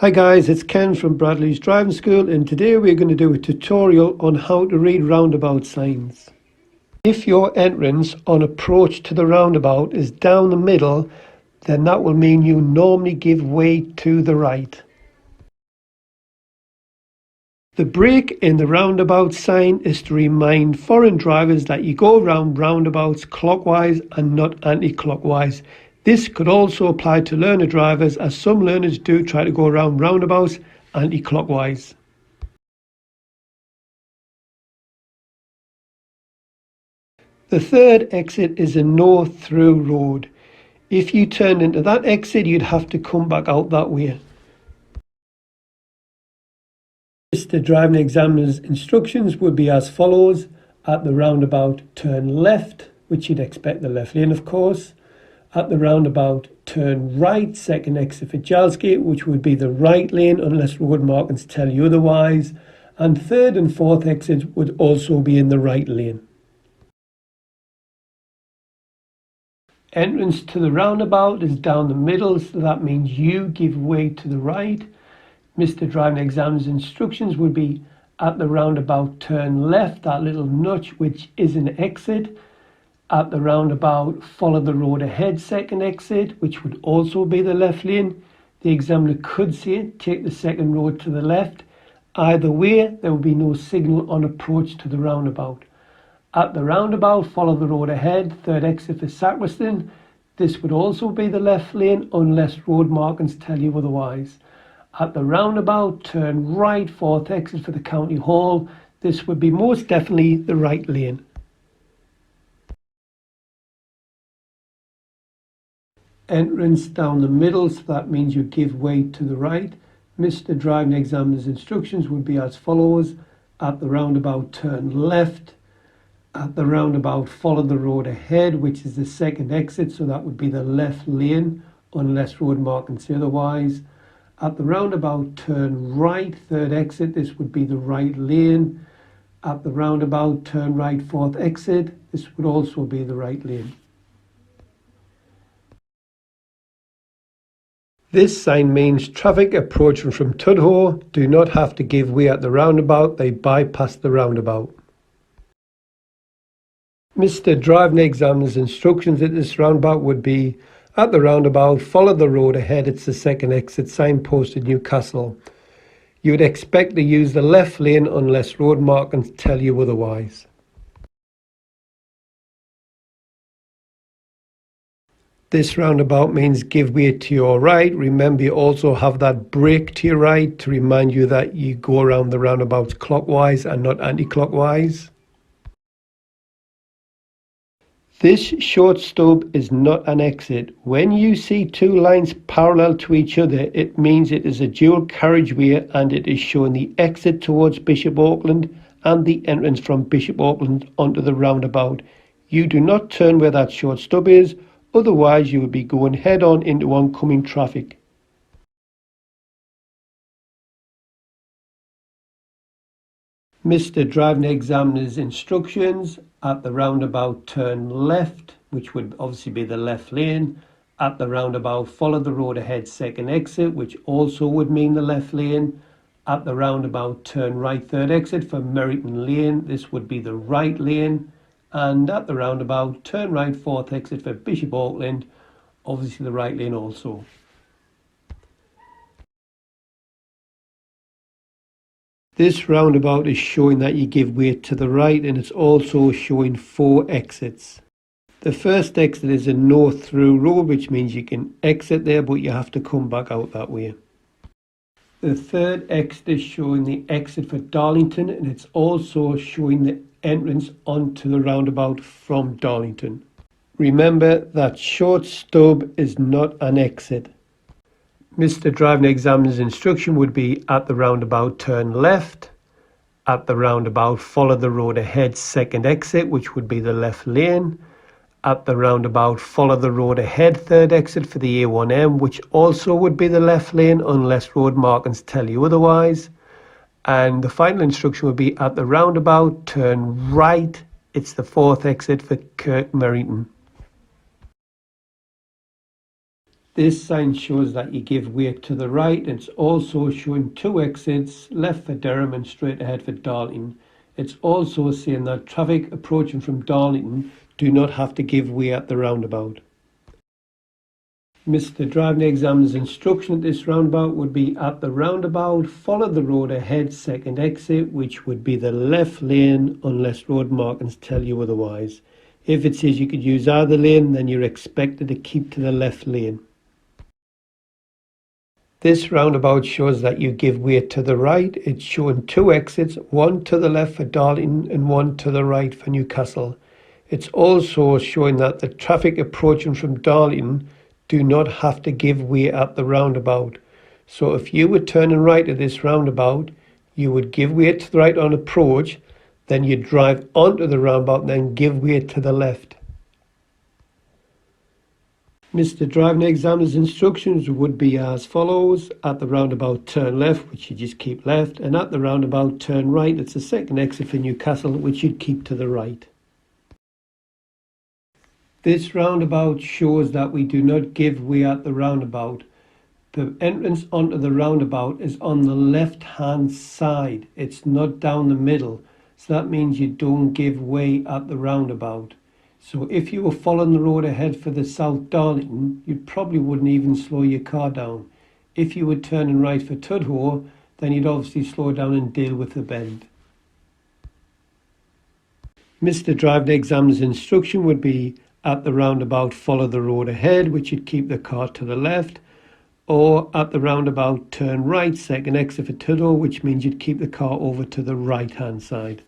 Hi guys, it's Ken from Bradley's Driving School, and today we're going to do a tutorial on how to read roundabout signs. If your entrance on approach to the roundabout is down the middle, then that will mean you normally give way to the right. The break in the roundabout sign is to remind foreign drivers that you go around roundabouts clockwise and not anti-clockwise. This could also apply to learner drivers, as some learners do try to go around roundabouts anti-clockwise. The third exit is a no-through road. If you turned into that exit, you'd have to come back out that way. The driving examiner's instructions would be as follows. At the roundabout, turn left, which you'd expect the left lane, of course. At the roundabout, turn right, second exit for Gate, which would be the right lane unless road markings tell you otherwise. And third and fourth exits would also be in the right lane. Entrance to the roundabout is down the middle, so that means you give way to the right. Mr. Driving Examiner's instructions would be at the roundabout, turn left, that little notch which is an exit. At the roundabout, follow the road ahead, second exit, which would also be the left lane. The examiner could say, take the second road to the left. Either way, there will be no signal on approach to the roundabout. At the roundabout, follow the road ahead, third exit for Sacriston. This would also be the left lane unless road markings tell you otherwise. At the roundabout, turn right, fourth exit for the County Hall. This would be most definitely the right lane. Entrance down the middle, so that means you give way to the right. Mr. Driving Examiner's instructions would be as follows. At the roundabout, turn left. At the roundabout, follow the road ahead, which is the second exit, so that would be the left lane, unless road markings say otherwise. At the roundabout, turn right, third exit, this would be the right lane. At the roundabout, turn right, fourth exit, this would also be the right lane. This sign means traffic approaching from Tudhoe do not have to give way at the roundabout, they bypass the roundabout. Mr. Driving Examiner's instructions at this roundabout would be, at the roundabout, follow the road ahead, it's the second exit, signposted Newcastle. You would expect to use the left lane unless road markings tell you otherwise. This roundabout means give way to your right. Remember, you also have that brake to your right to remind you that you go around the roundabouts clockwise and not anti-clockwise. This short stub is not an exit. When you see two lines parallel to each other, it means it is a dual carriageway and it is showing the exit towards Bishop Auckland and the entrance from Bishop Auckland onto the roundabout. You do not turn where that short stub is, otherwise you would be going head on into oncoming traffic. Mr. Driving Examiner's instructions: at the roundabout, turn left, which would obviously be the left lane. At the roundabout, follow the road ahead, second exit, which also would mean the left lane. At the roundabout, turn right, third exit for Merrington Lane. This would be the right lane. And at the roundabout, turn right, fourth exit for Bishop Auckland, obviously the right lane also. This roundabout is showing that you give way to the right, and it's also showing 4 exits. The first exit is a no-through road, which means you can exit there, but you have to come back out that way. The third exit is showing the exit for Darlington, and it's also showing the entrance onto the roundabout from Darlington. Remember that short stub is not an exit. Mr. Driving Examiner's instruction would be at the roundabout, turn left. At the roundabout, follow the road ahead, second exit, which would be the left lane. At the roundabout, follow the road ahead, third exit for the A1M, which also would be the left lane unless road markings tell you otherwise. And the final instruction would be at the roundabout, turn right. It's the fourth exit for Kirk Merrington. This sign shows that you give way to the right. It's also showing 2 exits, left for Durham and straight ahead for Darlington. It's also saying that traffic approaching from Darlington do not have to give way at the roundabout. Mr. Driving Examiner's instruction at this roundabout would be: at the roundabout, follow the road ahead, second exit, which would be the left lane unless road markings tell you otherwise. If it says you could use either lane, then you're expected to keep to the left lane. This roundabout shows that you give way to the right. It's showing 2 exits, one to the left for Darlington and one to the right for Newcastle. It's also showing that the traffic approaching from Darlington do not have to give way at the roundabout. So if you were turning right at this roundabout, you would give way to the right on approach, then you drive onto the roundabout and then give way to the left. Mr. Driving Examiner's instructions would be as follows: at the roundabout turn left, which you just keep left, and at the roundabout turn right. It's the second exit for Newcastle, which you'd keep to the right. This roundabout shows that we do not give way at the roundabout. The entrance onto the roundabout is on the left hand side. It's not down the middle. So that means you don't give way at the roundabout. So if you were following the road ahead for the South Darlington, you probably wouldn't even slow your car down. If you were turning right for Tudhoe, then you'd obviously slow down and deal with the bend. Mr. Driving Examiner's instruction would be: at the roundabout, follow the road ahead, which you'd keep the car to the left, or at the roundabout, turn right, second exit for Tudhoe, which means you'd keep the car over to the right hand side.